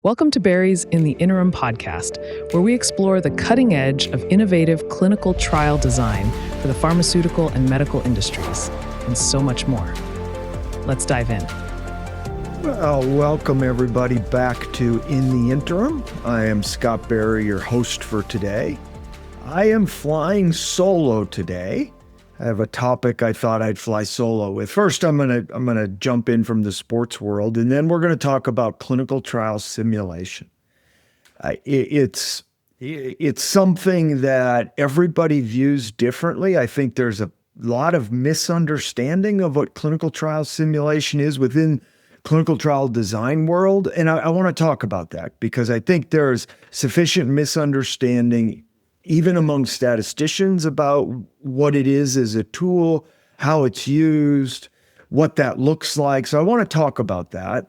Welcome to Barry's In the Interim podcast, where we explore the cutting edge of innovative clinical trial design for the pharmaceutical and medical industries, and so much more. Let's dive in. Well, welcome everybody back to In the Interim. I am Scott Barry, your host for today. I am flying solo today. I have a topic I thought I'd fly solo with. First, I'm gonna jump in from the sports world, and then we're gonna talk about clinical trial simulation. It's something that everybody views differently. I think there's a lot of misunderstanding of what clinical trial simulation is within clinical trial design world, and I want to talk about that because I think there's sufficient misunderstanding even among statisticians about what it is as a tool, how it's used, what that looks like. So I want to talk about that.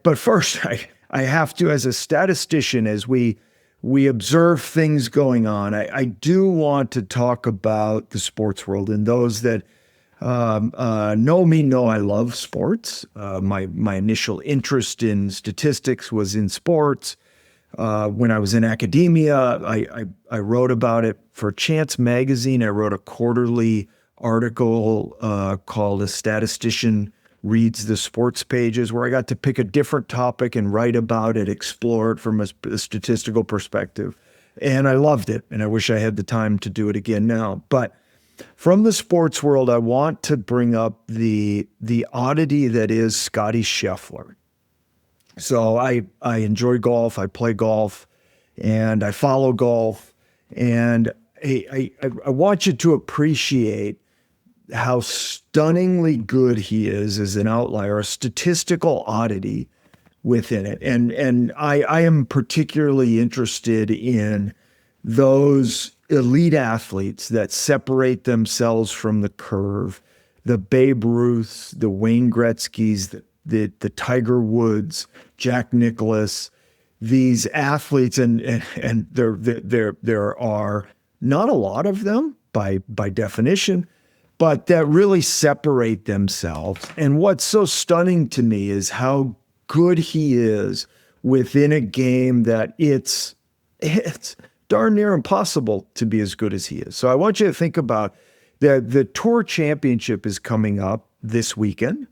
But first, I have to, as a statistician, as we observe things going on, I do want to talk about the sports world. And those that know me know I love sports. My initial interest in statistics was in sports. When I was in academia, I wrote about it for Chance magazine. I wrote a quarterly article called A Statistician Reads the Sports Pages, where I got to pick a different topic and write about it, explore it from a statistical perspective. And I loved it, and I wish I had the time to do it again now. But from the sports world, I want to bring up the oddity that is Scottie Scheffler. So I enjoy golf, I play golf, and I follow golf, and I want you to appreciate how stunningly good he is as an outlier, a statistical oddity within it. And I am particularly interested in those elite athletes that separate themselves from the curve, the Babe Ruths, the Wayne Gretzkys, the Tiger Woods, Jack Nicklaus, these athletes, and there are not a lot of them by definition, but that really separate themselves. And what's so stunning to me is how good he is within a game that it's darn near impossible to be as good as he is. So I want you to think about the Tour Championship is coming up this weekend.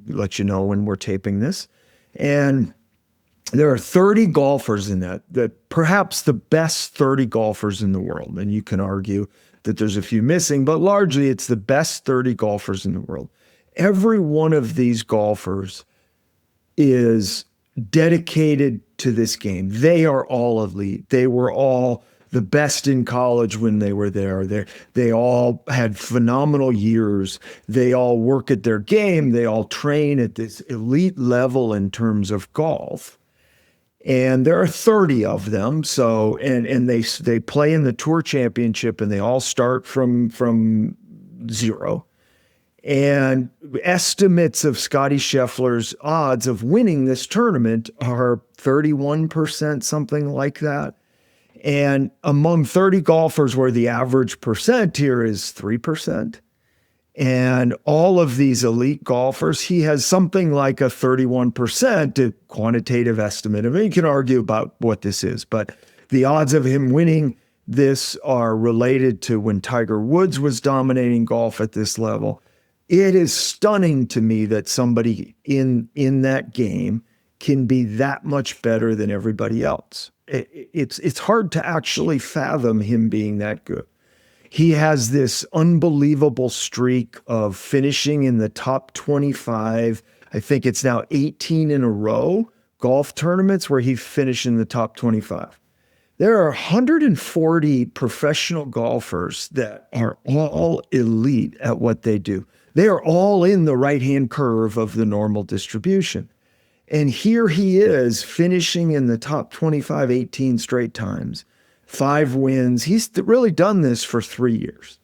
Let you know when we're taping this. And there are 30 golfers in that perhaps the best 30 golfers in the world. And you can argue that there's a few missing, but largely it's the best 30 golfers in the world. Every one of these golfers is dedicated to this game. They are all elite. They were all the best in college when they were there. They all had phenomenal years. They all work at their game. They all train at this elite level in terms of golf. And there are 30 of them. So, and they play in the Tour Championship, and they all start from zero. And estimates of Scottie Scheffler's odds of winning this tournament are 31%, something like that. And among 30 golfers, where the average percent here is 3%, and all of these elite golfers, he has something like a 31% quantitative estimate. I mean, you can argue about what this is, but the odds of him winning this are related to when Tiger Woods was dominating golf at this level. It is stunning to me that somebody in that game can be that much better than everybody else. It's hard to actually fathom him being that good. He has this unbelievable streak of finishing in the top 25. I think it's now 18 in a row golf tournaments where he finished in the top 25. There are 140 professional golfers that are all elite at what they do. They are all in the right-hand curve of the normal distribution. And here he is finishing in the top 25, 18 straight times, 5 wins. He's really done this for 3 years.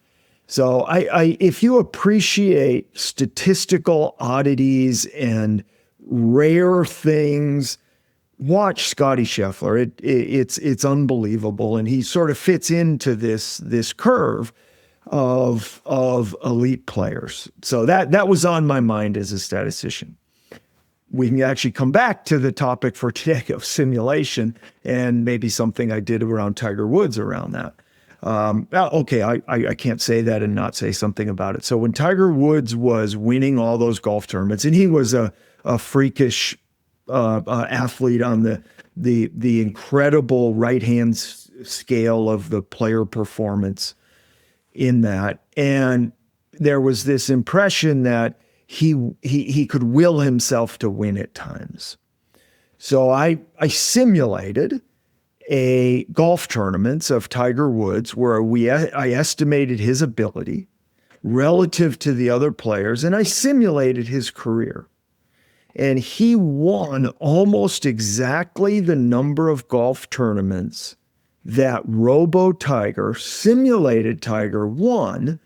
So if you appreciate statistical oddities and rare things, watch Scottie Scheffler. It's unbelievable. And he sort of fits into this curve of elite players. So that was on my mind as a statistician. we can actually come back to the topic for today of simulation and maybe something I did around Tiger Woods around that. Okay, I can't say that and not say something about it. So when Tiger Woods was winning all those golf tournaments, and he was a freakish athlete on the incredible right-hand scale of the player performance in that, and there was this impression that he could will himself to win at times. So I simulated a golf tournaments of Tiger Woods where I estimated his ability relative to the other players, and I simulated his career. And he won almost exactly the number of golf tournaments that Robo-Tiger, simulated Tiger, won,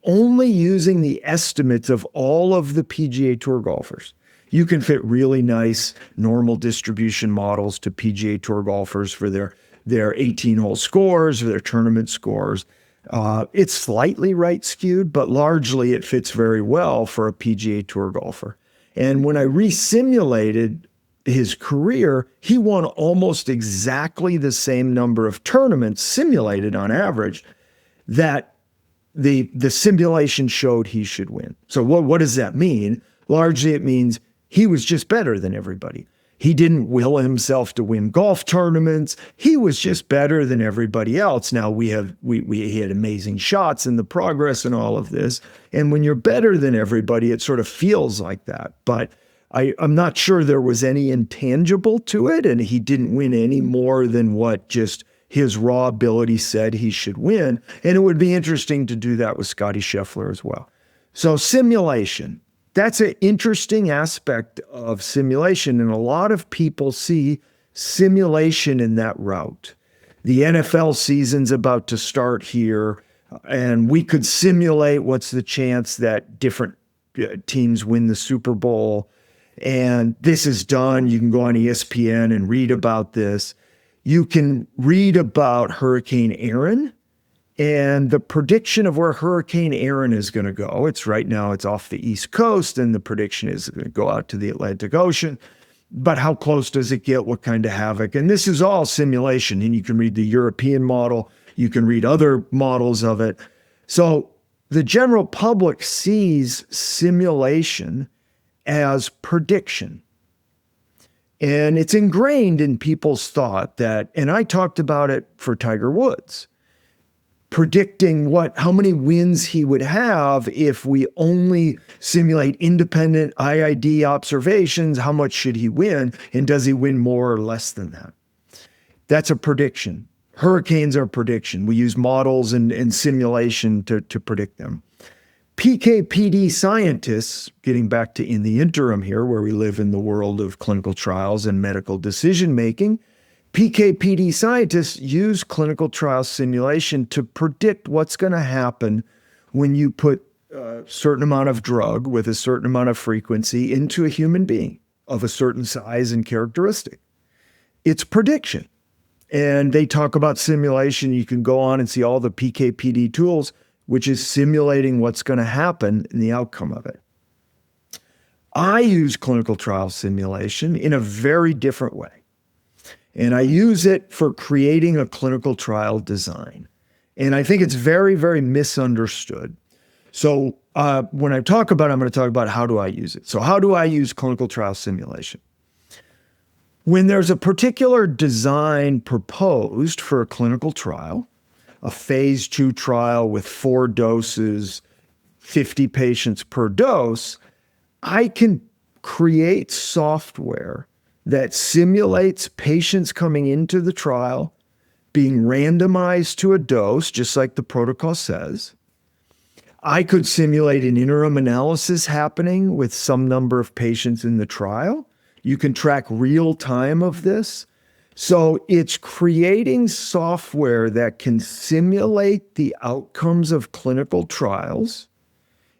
only using the estimates of all of the PGA Tour golfers. You can fit really nice normal distribution models to PGA Tour golfers for their 18-hole scores or their tournament scores. It's slightly right skewed, but largely it fits very well for a PGA Tour golfer. And when I re-simulated his career, he won almost exactly the same number of tournaments simulated on average that the simulation showed he should win. So what does that mean? Largely it means he was just better than everybody. He didn't will himself to win golf tournaments. He was just better than everybody else. Now we had amazing shots in the progress and all of this. And when you're better than everybody, it sort of feels like that. But I'm not sure there was any intangible to it, and he didn't win any more than what just his raw ability said he should win. And it would be interesting to do that with Scottie Scheffler as well. So simulation, that's an interesting aspect of simulation. And a lot of people see simulation in that route. The NFL season's about to start here, and we could simulate what's the chance that different teams win the Super Bowl. And this is done. You can go on ESPN and read about this. You can read about Hurricane Aaron and the prediction of where Hurricane Aaron is going to go. It's right now, it's off the East Coast, and the prediction is going to go out to the Atlantic Ocean. But how close does it get? What kind of havoc? And this is all simulation. And you can read the European model. You can read other models of it. So the general public sees simulation as prediction. And it's ingrained in people's thought that, and I talked about it for Tiger Woods, predicting how many wins he would have if we only simulate independent IID observations. How much should he win? And does he win more or less than that? That's a prediction. Hurricanes are prediction. We use models and simulation to predict them. PK/PD scientists, getting back to in the interim here, where we live in the world of clinical trials and medical decision-making, PK/PD scientists use clinical trial simulation to predict what's going to happen when you put a certain amount of drug with a certain amount of frequency into a human being of a certain size and characteristic. It's prediction. And they talk about simulation. You can go on and see all the PK/PD tools, which is simulating what's going to happen and the outcome of it. I use clinical trial simulation in a very different way. And I use it for creating a clinical trial design. And I think it's very, very misunderstood. So when I talk about it, I'm going to talk about how do I use it. So how do I use clinical trial simulation? When there's a particular design proposed for a clinical trial, a phase 2 trial with 4 doses, 50 patients per dose, I can create software that simulates patients coming into the trial, being randomized to a dose, just like the protocol says. I could simulate an interim analysis happening with some number of patients in the trial. You can track real time of this. So it's creating software that can simulate the outcomes of clinical trials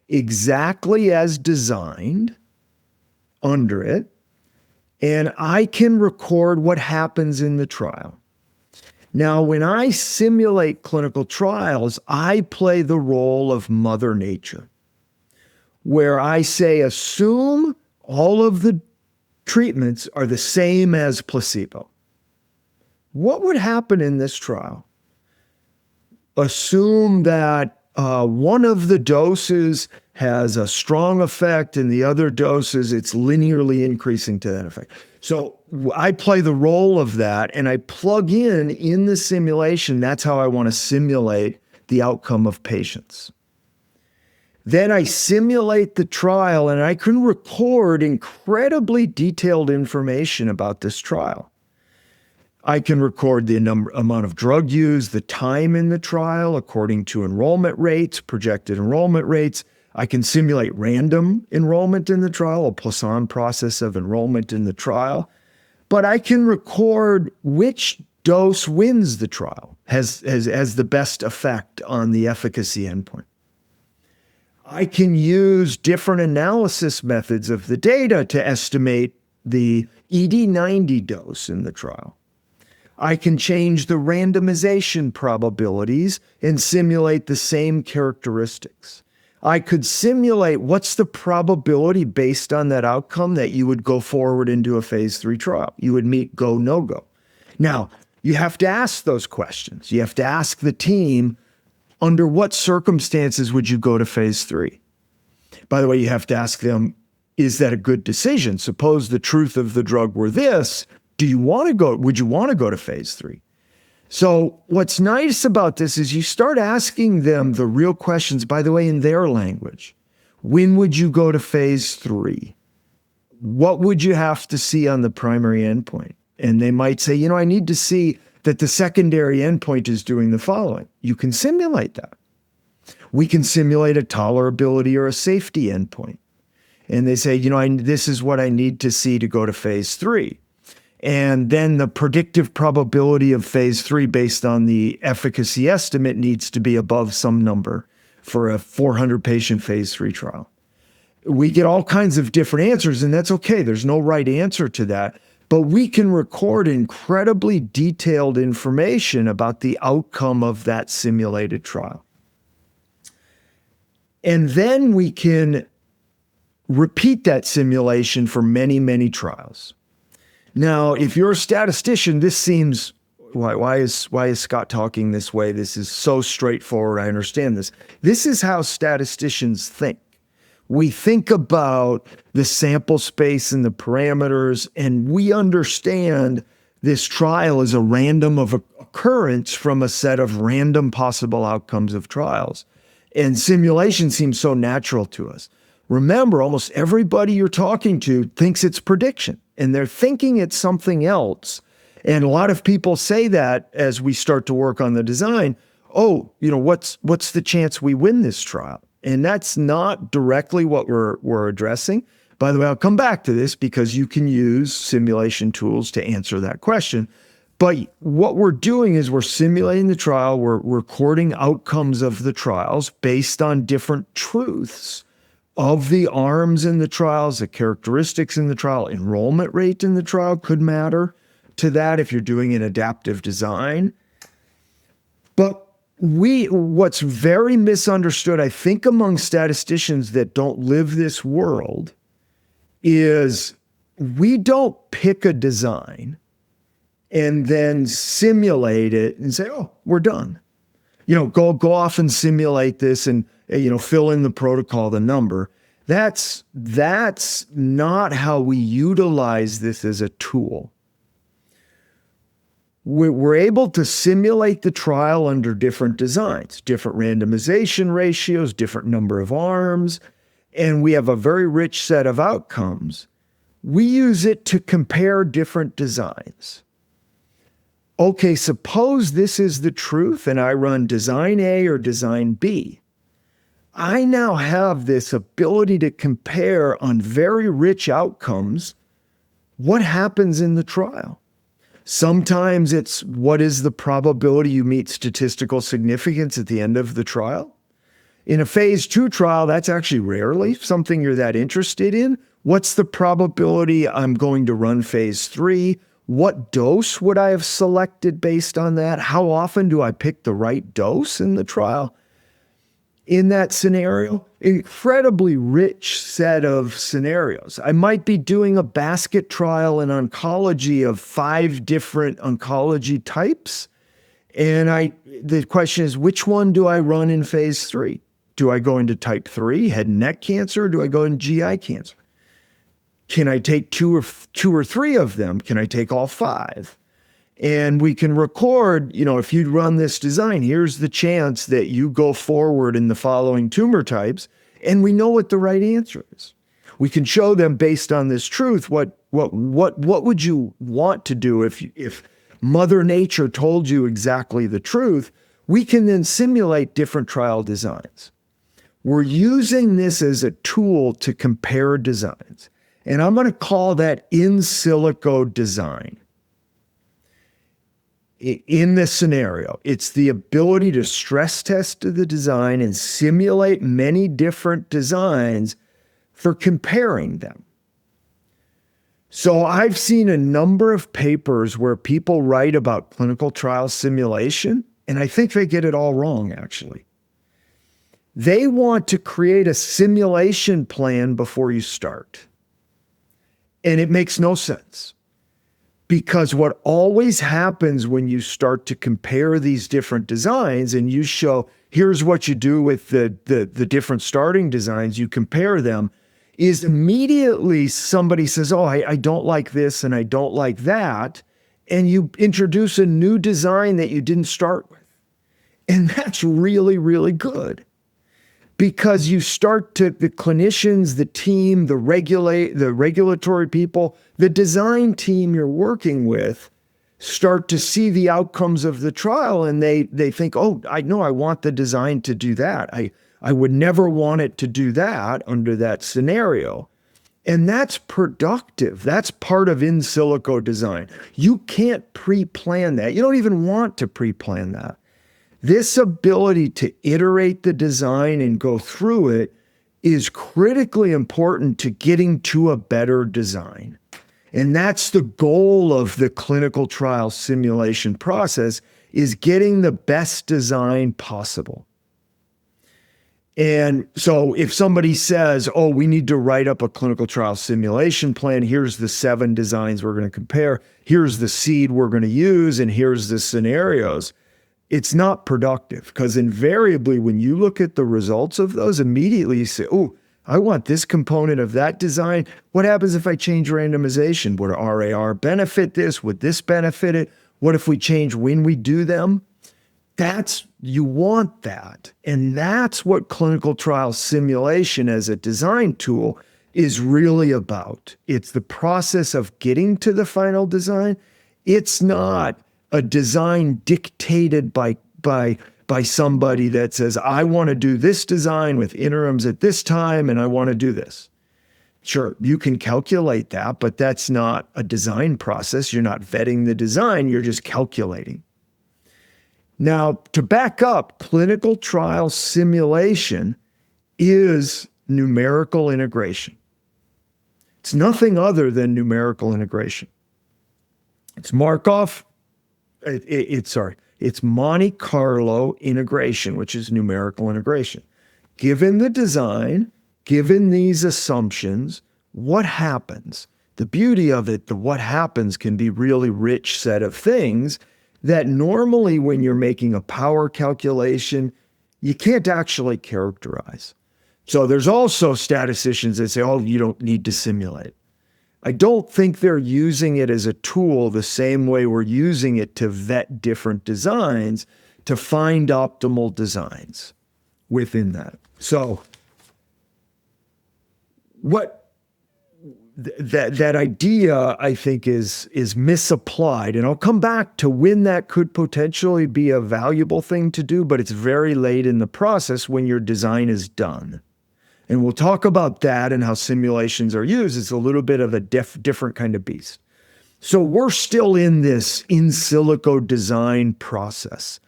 exactly as designed under it. And I can record what happens in the trial. Now, when I simulate clinical trials, I play the role of Mother Nature, where I say, assume all of the treatments are the same as placebo. What would happen in this trial? Assume that one of the doses has a strong effect and the other doses, it's linearly increasing to that effect. So I play the role of that and I plug in the simulation. That's how I want to simulate the outcome of patients. Then I simulate the trial and I can record incredibly detailed information about this trial. I can record the amount of drug used, the time in the trial according to enrollment rates, projected enrollment rates. I can simulate random enrollment in the trial, a Poisson process of enrollment in the trial. But I can record which dose wins the trial, has the best effect on the efficacy endpoint. I can use different analysis methods of the data to estimate the ED90 dose in the trial. I can change the randomization probabilities and simulate the same characteristics. I could simulate what's the probability based on that outcome that you would go forward into a phase 3 trial. You would meet go, no go. Now, you have to ask those questions. You have to ask the team, under what circumstances would you go to phase 3? By the way, you have to ask them, is that a good decision? Suppose the truth of the drug were this, would you want to go to phase 3? So what's nice about this is you start asking them the real questions, by the way, in their language. When would you go to phase 3? What would you have to see on the primary endpoint? And they might say, I need to see that the secondary endpoint is doing the following. You can simulate that. We can simulate a tolerability or a safety endpoint. And they say, this is what I need to see to go to phase 3. And then the predictive probability of phase 3 based on the efficacy estimate needs to be above some number for a 400 patient phase 3 trial. We get all kinds of different answers, and that's okay. There's no right answer to that. But we can record incredibly detailed information about the outcome of that simulated trial. And then we can repeat that simulation for many, many trials. Now, if you're a statistician, this seems, why is Scott talking this way? This is so straightforward. I understand this. This is how statisticians think. We think about the sample space and the parameters, and we understand this trial is a random of occurrence from a set of random possible outcomes of trials. And simulation seems so natural to us. Remember, almost everybody you're talking to thinks it's prediction, and they're thinking it's something else. And a lot of people say that as we start to work on the design, what's the chance we win this trial? And that's not directly what we're addressing. By the way, I'll come back to this because you can use simulation tools to answer that question. But what we're doing is we're simulating the trial, we're recording outcomes of the trials based on different truths of the arms in the trials, the characteristics in the trial. Enrollment rate in the trial could matter to that if you're doing an adaptive design. But what's very misunderstood, I think, among statisticians that don't live this world is we don't pick a design and then simulate it and say, we're done. Go off and simulate this and, fill in the protocol, the number. That's not how we utilize this as a tool. We're able to simulate the trial under different designs, different randomization ratios, different number of arms, and we have a very rich set of outcomes. We use it to compare different designs. Okay, suppose this is the truth and I run design A or design B. I now have this ability to compare on very rich outcomes what happens in the trial. Sometimes it's what is the probability you meet statistical significance at the end of the trial. In a phase 2 trial, that's actually rarely something you're that interested in. What's the probability I'm going to run phase 3? What dose would I have selected based on that? How often do I pick the right dose in the trial? in that scenario, incredibly rich set of scenarios. I might be doing a basket trial in oncology of 5 different oncology types. And the question is, which one do I run in phase 3? Do I go into type 3, head and neck cancer, or do I go into GI cancer? Can I take two or three of them? Can I take all 5? And we can record, if you run this design, here's the chance that you go forward in the following tumor types, and we know what the right answer is. We can show them based on this truth what would you want to do if Mother Nature told you exactly the truth. We can then simulate different trial designs. We're using this as a tool to compare designs, and I'm going to call that in-silico design. In this scenario, it's the ability to stress test the design and simulate many different designs for comparing them. So I've seen a number of papers where people write about clinical trial simulation, and I think they get it all wrong, actually. They want to create a simulation plan before you start. And it makes no sense. Because what always happens when you start to compare these different designs and you show, here's what you do with the different starting designs, you compare them, is immediately somebody says, oh, I don't like this and I don't like that. And you introduce a new design that you didn't start with. And that's really, really good. Because you start to, the clinicians, the team, the regulatory people, the design team you're working with start to see the outcomes of the trial, and they think, oh, I know I want the design to do that. I would never want it to do that under that scenario. And that's productive. That's part of in silico design. You can't pre-plan that. You don't even want to pre-plan that. This ability to iterate the design and go through it is critically important to getting to a better design. And that's the goal of the clinical trial simulation process, is getting the best design possible. And so if somebody says, oh, we need to write up a clinical trial simulation plan, here's the 7 designs we're going to compare, here's the seed we're going to use, and here's the scenarios, it's not productive, because invariably when you look at the results of those, immediately you say, oh, I want this component of that design. What happens if I change randomization? Would RAR benefit this? Would this benefit it? What if we change when we do them? You want that. And that's what clinical trial simulation as a design tool is really about. It's the process of getting to the final design. It's not a design dictated by somebody that says, I want to do this design with interims at this time, and I want to do this. Sure, you can calculate that, but that's not a design process. You're not vetting the design, you're just calculating. Now, to back up, clinical trial simulation is numerical integration. It's nothing other than numerical integration. It's Markov. It's Monte Carlo integration, which is numerical integration. Given the design, given these assumptions, what happens? The beauty of it, the what happens can be really rich set of things that normally when you're making a power calculation, you can't actually characterize. So there's also statisticians that say, oh, you don't need to simulate. I don't think they're using it as a tool the same way we're using it to vet different designs to find optimal designs within that. So that idea, I think, is misapplied. And I'll come back to when that could potentially be a valuable thing to do, but it's very late in the process when your design is done. And we'll talk about that and how simulations are used. It's a little bit of a different kind of beast. So we're still in this in silico design process.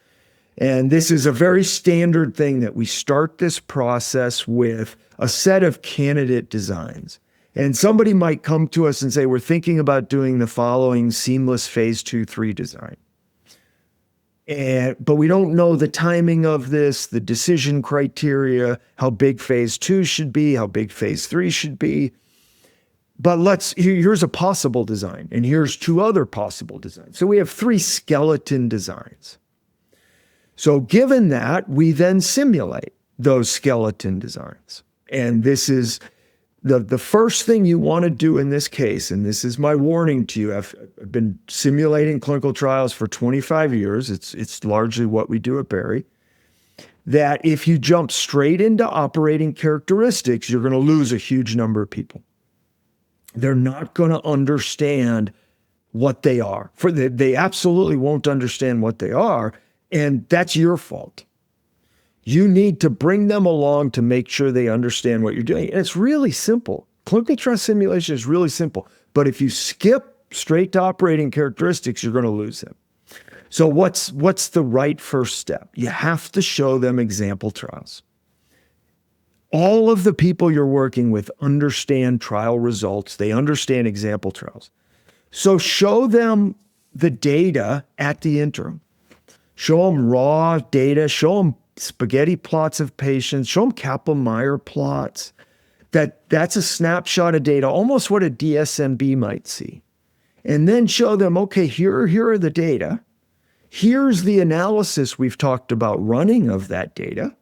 And this is a very standard thing that we start this process with a set of candidate designs. And somebody might come to us and say, we're thinking about doing the following seamless phase 2-3 design. But we don't know the timing of this, the decision criteria, how big phase 2 should be, how big phase 3 should be. But here's a possible design, and here's 2 other possible designs. So we have 3 skeleton designs. So given that, we then simulate those skeleton designs. And this is the first thing you want to do in this case, and this is my warning to you. I've been simulating clinical trials for 25 years. It's largely what we do at Berry. That if you jump straight into operating characteristics, you're going to lose a huge number of people. They're not going to understand what they are. They absolutely won't understand what they are, and that's your fault. You need to bring them along to make sure they understand what you're doing. And it's really simple. Clinical trial simulation is really simple. But if you skip straight to operating characteristics, you're going to lose them. So what's the right first step? You have to show them example trials. All of the people you're working with understand trial results. They understand example trials. So show them the data at the interim. Show them raw data. Show them spaghetti plots of patients. Show them Kaplan-Meier plots. That's a snapshot of data, almost what a DSMB might see. And then show them, okay, here are the data. Here's the analysis we've talked about running of that data.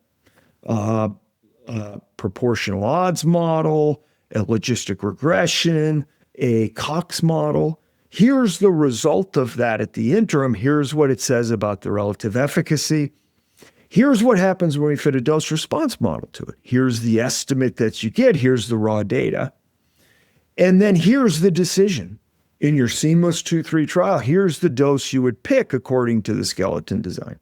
Proportional odds model, a logistic regression, a Cox model. Here's the result of that at the interim. Here's what it says about the relative efficacy. Here's what happens when we fit a dose response model to it. Here's the estimate that you get. Here's the raw data. And then here's the decision. In your seamless 2-3 trial, here's the dose you would pick according to the skeleton design.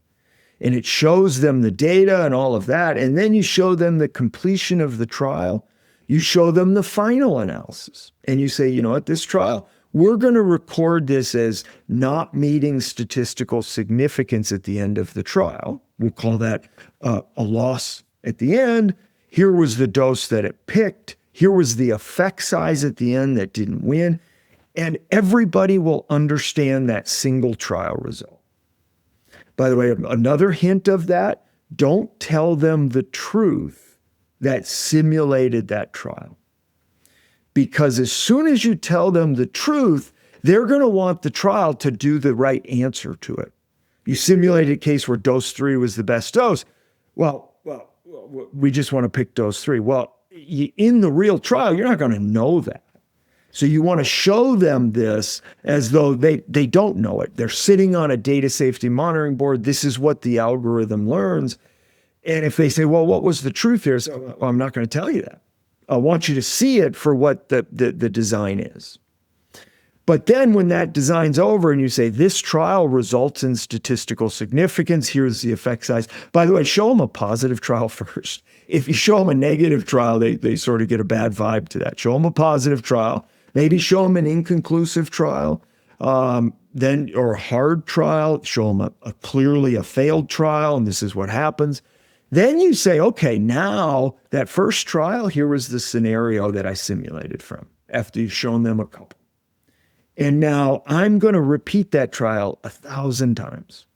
And it shows them the data and all of that. And then you show them the completion of the trial. You show them the final analysis. And you say, you know what, this trial, we're going to record this as not meeting statistical significance at the end of the trial. We'll call that a loss at the end. Here was the dose that it picked. Here was the effect size at the end that didn't win. And everybody will understand that single trial result. By the way, another hint of that, don't tell them the truth that simulated that trial. Because as soon as you tell them the truth, they're going to want the trial to do the right answer to it. You simulated a case where dose 3 was the best dose. Well, we just want to pick dose 3. Well, in the real trial, you're not going to know that. So you want to show them this as though they don't know it. They're sitting on a data safety monitoring board. This is what the algorithm learns. And if they say, well, what was the truth here? So, well, I'm not going to tell you that. I want you to see it for what the design is. But then when that design's over and you say, this trial results in statistical significance, here's the effect size. By the way, show them a positive trial first. If you show them a negative trial, they sort of get a bad vibe to that. Show them a positive trial. Maybe show them an inconclusive trial, or a hard trial. Show them clearly a failed trial, and this is what happens. Then you say, okay, now that first trial, here was the scenario that I simulated from after you've shown them a couple. And now I'm going to repeat that trial 1,000 times.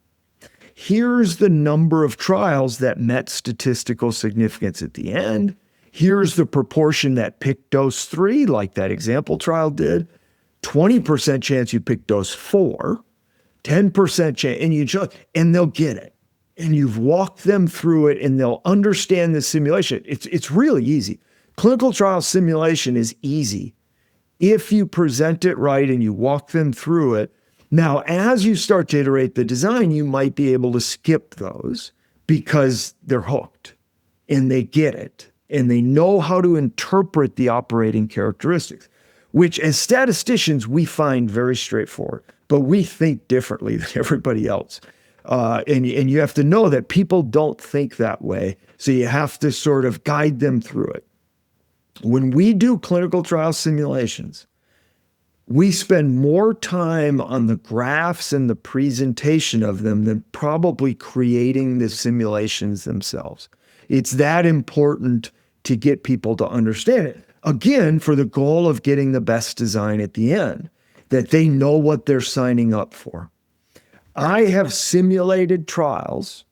Here's the number of trials that met statistical significance at the end. Here's the proportion that picked dose 3, like that example trial did. 20% chance you pick dose 4, 10% chance, and they'll get it. And you've walked them through it and they'll understand the simulation. It's really easy. Clinical trial simulation is easy if you present it right and you walk them through it. Now, as you start to iterate the design, you might be able to skip those because they're hooked and they get it and they know how to interpret the operating characteristics, which as statisticians, we find very straightforward, but we think differently than everybody else. And you have to know that people don't think that way. So you have to sort of guide them through it. When we do clinical trial simulations, we spend more time on the graphs and the presentation of them than probably creating the simulations themselves. It's that important to get people to understand it. Again, for the goal of getting the best design at the end, that they know what they're signing up for. I have simulated trials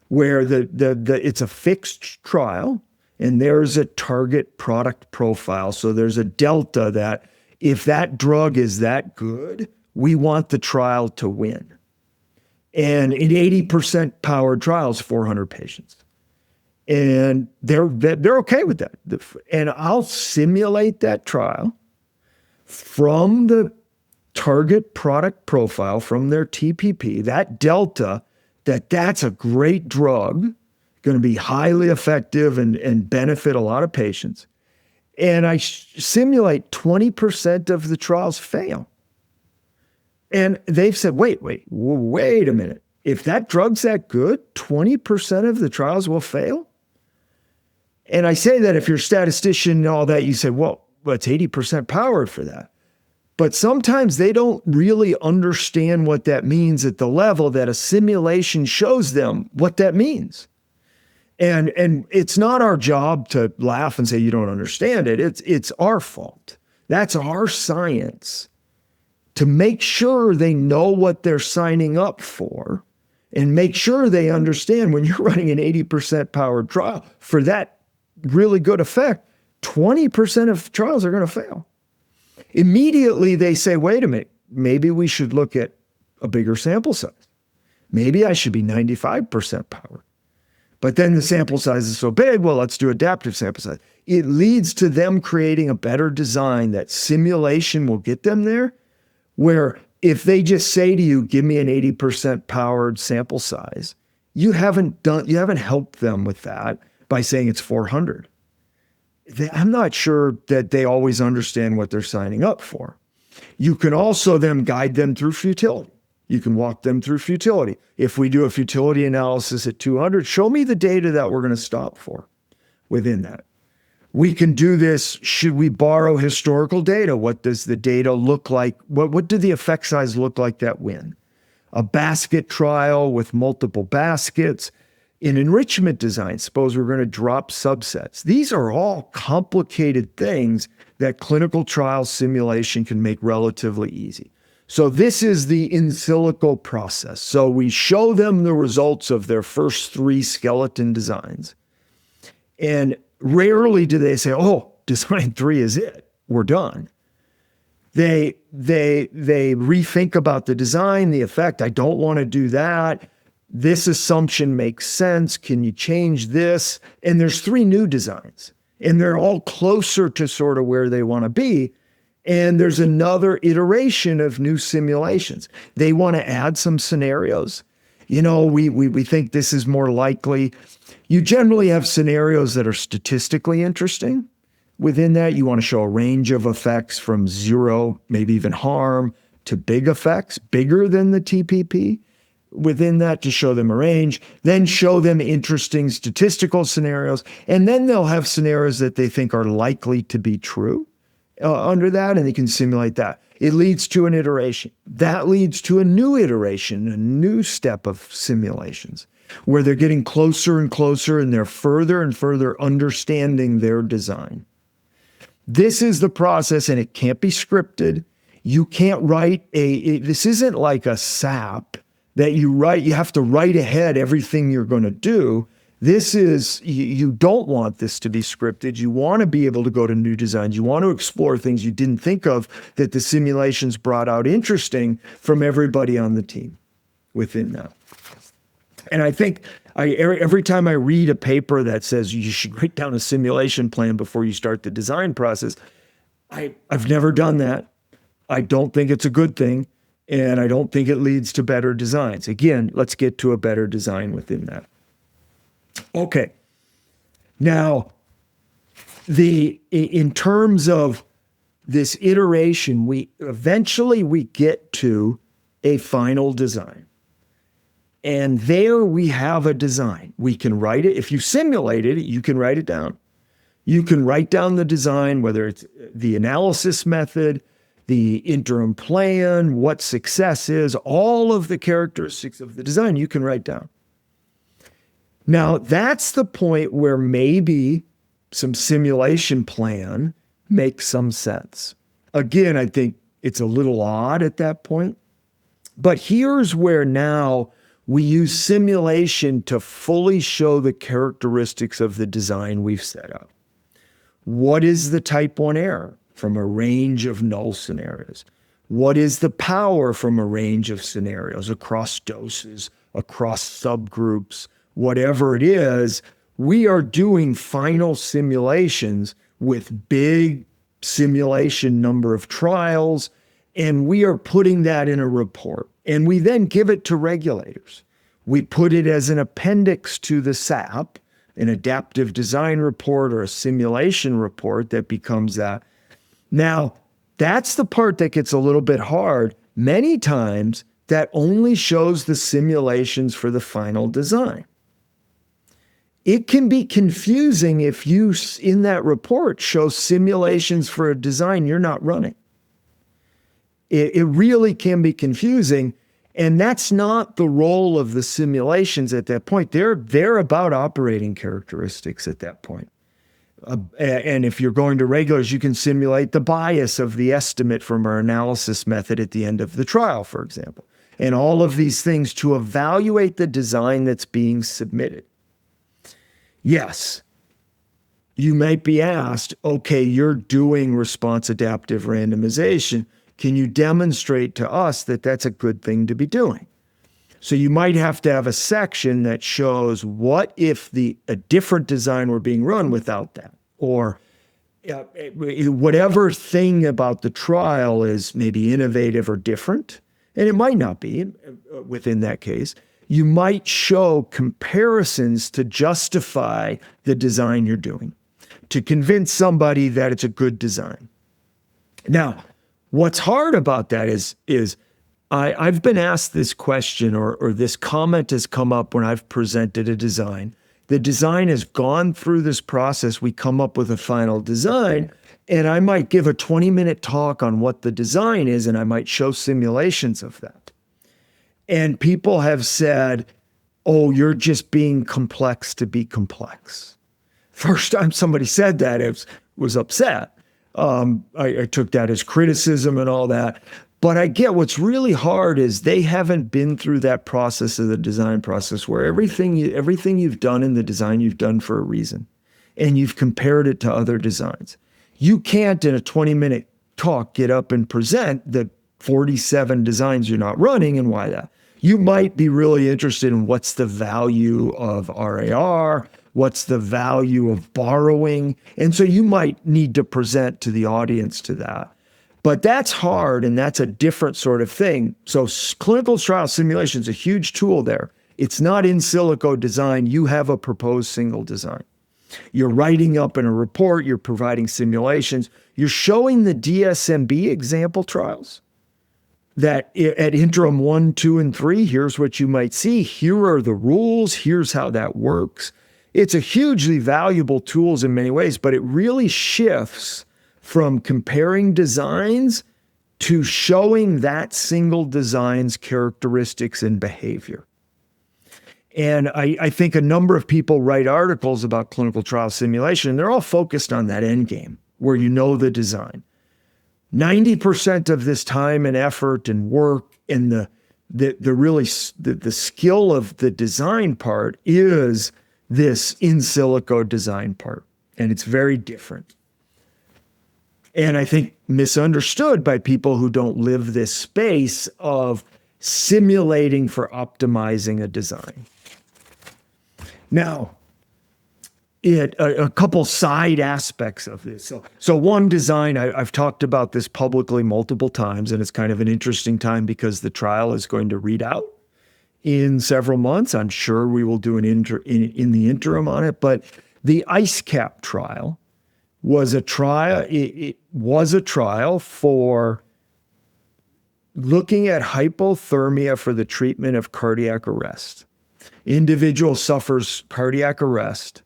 where it's a fixed trial and there's a target product profile. So there's a delta that if that drug is that good, we want the trial to win. And in 80% powered trials, 400 patients. And they're okay with that. And I'll simulate that trial from the target product profile, from their TPP, that delta, that's a great drug, going to be highly effective and benefit a lot of patients. And I simulate 20% of the trials fail. And they've said, wait a minute. If that drug's that good, 20% of the trials will fail? And I say that if you're a statistician and all that, you say, well, it's 80% powered for that. But sometimes they don't really understand what that means at the level that a simulation shows them what that means. And it's not our job to laugh and say, you don't understand it. It's our fault. That's our science, to make sure they know what they're signing up for and make sure they understand when you're running an 80% powered trial for that really good effect, 20% of trials are going to fail. Immediately they say, wait a minute, maybe we should look at a bigger sample size. Maybe I should be 95% powered. But then the sample size is so big, well, let's do adaptive sample size. It leads to them creating a better design that simulation will get them there, where if they just say to you, give me an 80% powered sample size, you haven't helped them with that by saying it's 400. I'm not sure that they always understand what they're signing up for. You can also then guide them through futility. You can walk them through futility. If we do a futility analysis at 200, show me the data that we're going to stop for within that. We can do this. Should we borrow historical data? What does the data look like? What do the effect size look like that win? A basket trial with multiple baskets. In enrichment design, suppose we're going to drop subsets. These are all complicated things that clinical trial simulation can make relatively easy. So this is the in-silico process. So we show them the results of their first 3 skeleton designs. And rarely do they say, oh, design 3 is it. We're done. They rethink about the design, the effect. I don't want to do that. This assumption makes sense. Can you change this? And there's 3 new designs, and they're all closer to sort of where they want to be. And there's another iteration of new simulations. They want to add some scenarios. You know, we think this is more likely. You generally have scenarios that are statistically interesting. Within that, you want to show a range of effects from 0, maybe even harm, to big effects, bigger than the TPP. Within that, to show them a range, then show them interesting statistical scenarios, and then they'll have scenarios that they think are likely to be true under that, and they can simulate that. It leads to an iteration. That leads to a new iteration, a new step of simulations, where they're getting closer and closer, and they're further and further understanding their design. This is the process, and it can't be scripted. You can't write this isn't like a SAP that you have to write ahead everything you're going to do. This is, you don't want this to be scripted. You want to be able to go to new designs. You want to explore things you didn't think of that the simulations brought out interesting from everybody on the team within that. And I think every time I read a paper that says you should write down a simulation plan before you start the design process, I've never done that. I don't think it's a good thing. And I don't think it leads to better designs. Again, let's get to a better design within that. Okay. Now, in terms of this iteration, we eventually get to a final design. And there we have a design. We can write it. If you simulated it, you can write it down. You can write down the design, whether it's the analysis method, the interim plan, what success is, all of the characteristics of the design you can write down. Now, that's the point where maybe some simulation plan makes some sense. Again, I think it's a little odd at that point. But here's where now we use simulation to fully show the characteristics of the design we've set up. What is the type 1 error from a range of null scenarios? What is the power from a range of scenarios across doses, across subgroups, whatever it is? We are doing final simulations with big simulation number of trials, and we are putting that in a report. And we then give it to regulators. We put it as an appendix to the SAP, an adaptive design report or a simulation report that becomes that. Now, that's the part that gets a little bit hard. Many times, that only shows the simulations for the final design. It can be confusing if you, in that report, show simulations for a design you're not running. It really can be confusing, and that's not the role of the simulations at that point. They're about operating characteristics at that point. And if you're going to regulars, you can simulate the bias of the estimate from our analysis method at the end of the trial, for example, and all of these things to evaluate the design that's being submitted. Yes, you might be asked, okay, you're doing response adaptive randomization. Can you demonstrate to us that that's a good thing to be doing? So you might have to have a section that shows what if a different design were being run without that, or whatever thing about the trial is maybe innovative or different, and it might not be within that case. You might show comparisons to justify the design you're doing, to convince somebody that it's a good design. Now, what's hard about that is I've been asked this question, or this comment has come up when I've presented a design. The design has gone through this process. We come up with a final design, and I might give a 20-minute talk on what the design is, and I might show simulations of that. And people have said, oh, you're just being complex to be complex. First time somebody said that, I was upset. I took that as criticism and all that. But I get what's really hard is they haven't been through that process of the design process where everything you've done in the design, you've done for a reason. And you've compared it to other designs. You can't, in a 20-minute talk, get up and present the 47 designs you're not running and why that. You might be really interested in what's the value of RAR, what's the value of borrowing. And so you might need to present to the audience to that. But that's hard, and that's a different sort of thing. So clinical trial simulation is a huge tool there. It's not in silico design. You have a proposed single design. You're writing up in a report. You're providing simulations. You're showing the DSMB example trials that at interim 1, 2, and 3, here's what you might see. Here are the rules. Here's how that works. It's a hugely valuable tool in many ways, but it really shifts from comparing designs to showing that single design's characteristics and behavior. And I think a number of people write articles about clinical trial simulation, and they're all focused on that end game where you know the design. 90% of this time and effort and work and the skill of the design part is this in silico design part, and it's very different. And I think misunderstood by people who don't live this space of simulating for optimizing a design. Now, a couple side aspects of this. So one design, I've talked about this publicly multiple times, and it's kind of an interesting time because the trial is going to read out in several months. I'm sure we will do in the interim on it, but the ICECAP trial was a trial. It was a trial for looking at hypothermia for the treatment of cardiac arrest. Individual suffers cardiac arrest.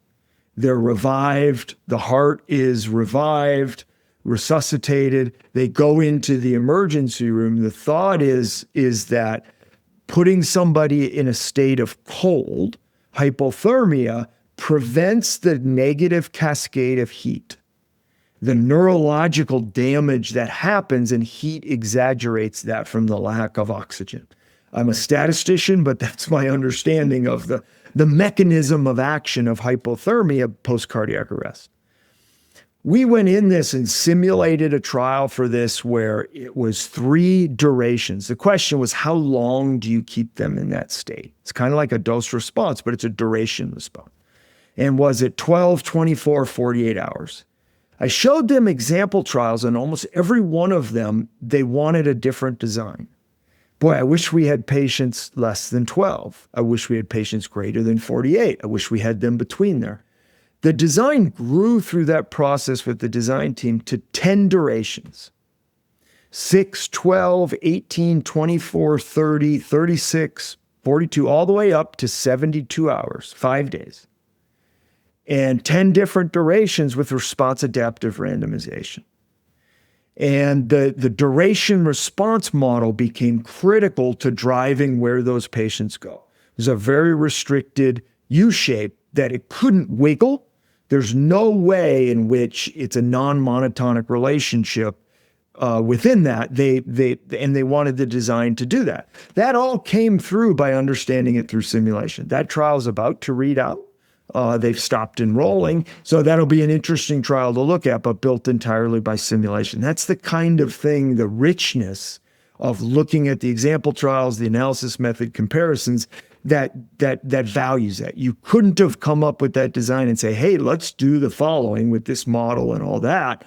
They're revived. The heart is revived, resuscitated. They go into the emergency room. The thought is that putting somebody in a state of cold, hypothermia, prevents the negative cascade of heat. The neurological damage that happens, and heat exaggerates that from the lack of oxygen. I'm a statistician, but that's my understanding of the mechanism of action of hypothermia post-cardiac arrest. We went in this and simulated a trial for this where it was 3 durations. The question was, how long do you keep them in that state? It's kind of like a dose response, but it's a duration response. And was it 12, 24, 48 hours? I showed them example trials, and almost every one of them, they wanted a different design. Boy, I wish we had patients less than 12. I wish we had patients greater than 48. I wish we had them between there. The design grew through that process with the design team to 10 durations. 6, 12, 18, 24, 30, 36, 42, all the way up to 72 hours, 5 days. And 10 different durations with response adaptive randomization. And the duration response model became critical to driving where those patients go. There's a very restricted U-shape that it couldn't wiggle. There's no way in which it's a non-monotonic relationship within that. They wanted the design to do that. That all came through by understanding it through simulation. That trial is about to read out. They've stopped enrolling. So that'll be an interesting trial to look at, but built entirely by simulation. That's the kind of thing, the richness of looking at the example trials, the analysis method comparisons, that values that. You couldn't have come up with that design and say, hey, let's do the following with this model and all that.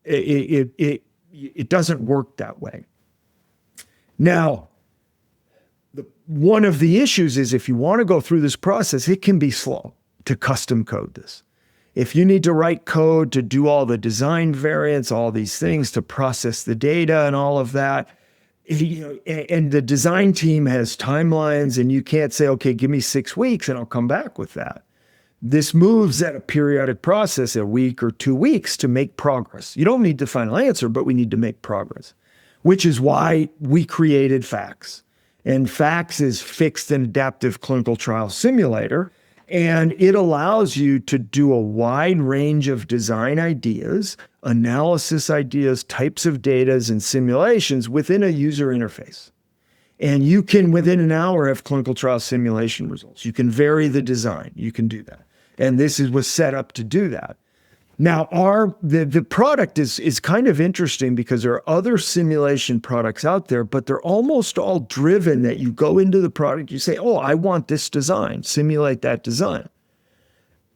It doesn't work that way. Now, one of the issues is if you want to go through this process, it can be slow to custom code this. If you need to write code to do all the design variants, all these things to process the data and all of that, and the design team has timelines and you can't say, okay, give me 6 weeks and I'll come back with that. This moves at a periodic process, a week or 2 weeks to make progress. You don't need the final answer, but we need to make progress, which is why we created FACS. And FACS is Fixed and Adaptive Clinical Trial Simulator, and it allows you to do a wide range of design ideas, analysis ideas, types of data, and simulations within a user interface. And you can, within an hour, have clinical trial simulation results. You can vary the design. You can do that. And this was set up to do that. Now, the product is kind of interesting because there are other simulation products out there, but they're almost all driven that you go into the product, you say, oh, I want this design, simulate that design.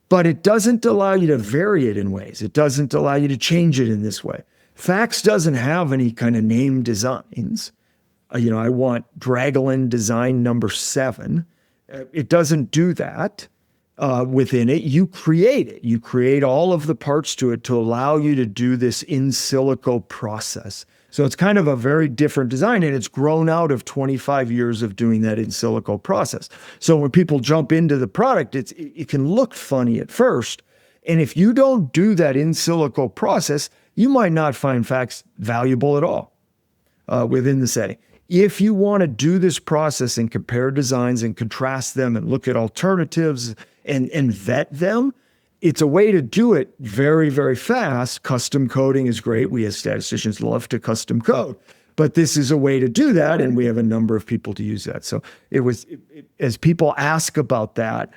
But it doesn't allow you to vary it in ways. It doesn't allow you to change it in this way. FACS doesn't have any kind of named designs. I want Dragolin design number 7. It doesn't do that. Within it, you create it. You create all of the parts to it to allow you to do this in-silico process. So it's kind of a very different design, and it's grown out of 25 years of doing that in-silico process. So when people jump into the product, it can look funny at first. And if you don't do that in-silico process, you might not find FACS valuable at all within the setting. If you want to do this process and compare designs and contrast them and look at alternatives and vet them, it's a way to do it very, very fast. Custom coding is great. We as statisticians love to custom code, but this is a way to do that, and we have a number of people to use that. So as people ask about that,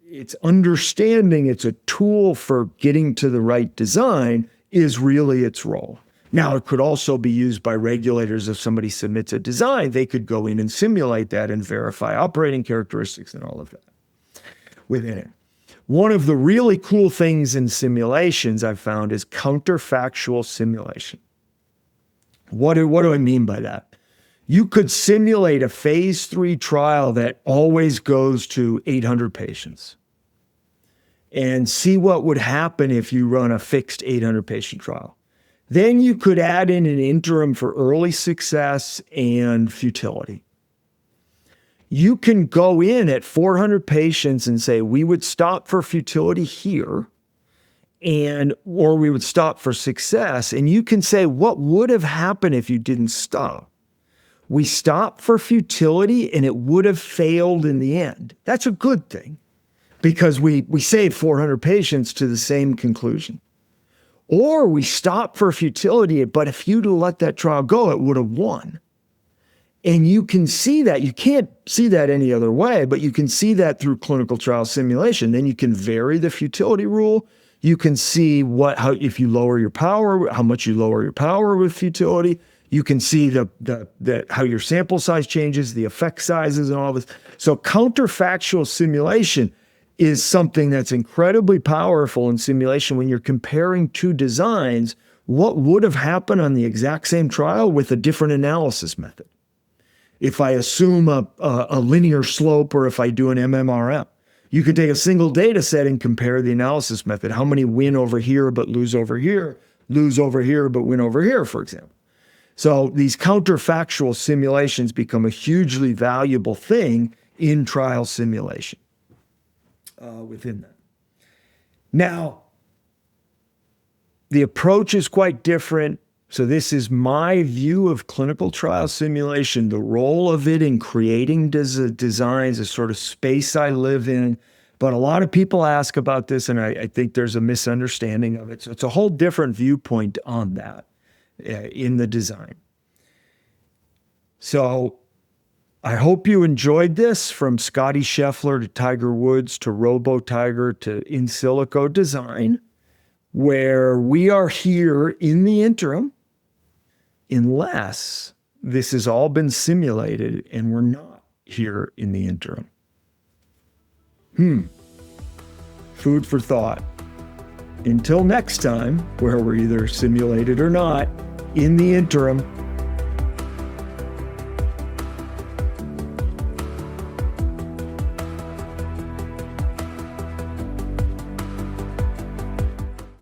it's understanding it's a tool for getting to the right design is really its role. Now, it could also be used by regulators. If somebody submits a design, they could go in and simulate that and verify operating characteristics and all of that within it. One of the really cool things in simulations I've found is counterfactual simulation. What do I mean by that? You could simulate a phase 3 trial that always goes to 800 patients and see what would happen if you run a fixed 800 patient trial. Then you could add in an interim for early success and futility. You can go in at 400 patients and say, we would stop for futility here, or we would stop for success. And you can say, what would have happened if you didn't stop? We stopped for futility and it would have failed in the end. That's a good thing because we saved 400 patients to the same conclusion. Or we stopped for futility, but if you'd let that trial go, it would have won. And you can see that. You can't see that any other way, but you can see that through clinical trial simulation. Then you can vary the futility rule. You can see how if you lower your power, how much you lower your power with futility. You can see how your sample size changes, the effect sizes and all this. So counterfactual simulation is something that's incredibly powerful in simulation when you're comparing two designs. What would have happened on the exact same trial with a different analysis method? If I assume a linear slope, or if I do an MMRM, you can take a single data set and compare the analysis method. How many win over here but lose over here but win over here, for example. So these counterfactual simulations become a hugely valuable thing in trial simulation within that. Now, the approach is quite different. So this is my view of clinical trial simulation. The role of it in creating designs, a sort of space I live in. But a lot of people ask about this, and I think there's a misunderstanding of it. So it's a whole different viewpoint on that in the design. So I hope you enjoyed this, from Scotty Scheffler to Tiger Woods to RoboTiger to in-silico design, where we are here in the interim, unless this has all been simulated and we're not here in the interim. Food for thought. Until next time, where we're either simulated or not, in the interim,